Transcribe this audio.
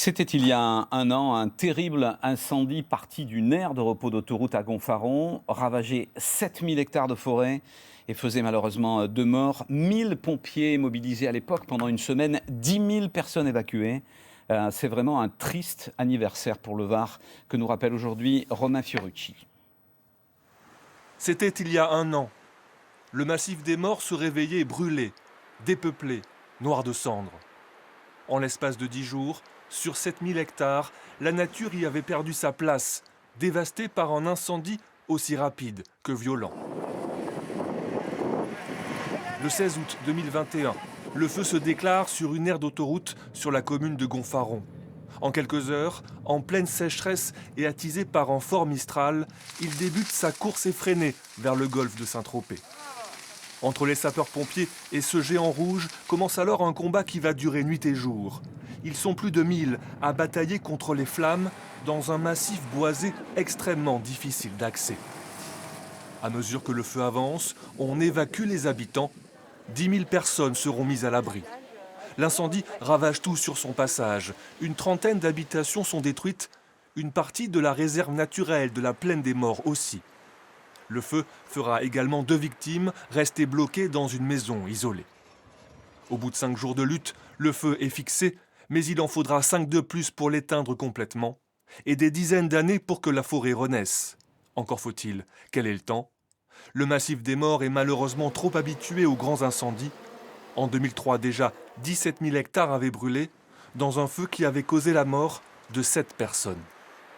C'était il y a un an, un terrible incendie parti d'une aire de repos d'autoroute à Gonfaron, ravageait 7000 hectares de forêt et faisait malheureusement 2 morts. 1000 pompiers mobilisés à l'époque pendant une semaine, 10 000 personnes évacuées. C'est vraiment un triste anniversaire pour le Var que nous rappelle aujourd'hui Romain Fiorucci. C'était il y a un an. Le massif des morts se réveillait brûlé, dépeuplé, noir de cendres. En l'espace de 10 jours, sur 7000 hectares, la nature y avait perdu sa place, dévastée par un incendie aussi rapide que violent. Le 16 août 2021, le feu se déclare sur une aire d'autoroute sur la commune de Gonfaron. En quelques heures, en pleine sécheresse et attisé par un fort Mistral, il débute sa course effrénée vers le golfe de Saint-Tropez. Entre les sapeurs-pompiers et ce géant rouge commence alors un combat qui va durer nuit et jour. Ils sont plus de 1000 à batailler contre les flammes dans un massif boisé extrêmement difficile d'accès. À mesure que le feu avance, on évacue les habitants. 10 000 personnes seront mises à l'abri. L'incendie ravage tout sur son passage. Une trentaine d'habitations sont détruites. Une partie de la réserve naturelle de la Plaine des Morts aussi. Le feu fera également 2 victimes restées bloquées dans une maison isolée. Au bout de 5 jours de lutte, le feu est fixé, mais il en faudra 5 de plus pour l'éteindre complètement, et des dizaines d'années pour que la forêt renaisse. Encore faut-il qu'elle ait le temps. Le massif des Morts est malheureusement trop habitué aux grands incendies. En 2003 déjà, 17 000 hectares avaient brûlé, dans un feu qui avait causé la mort de 7 personnes.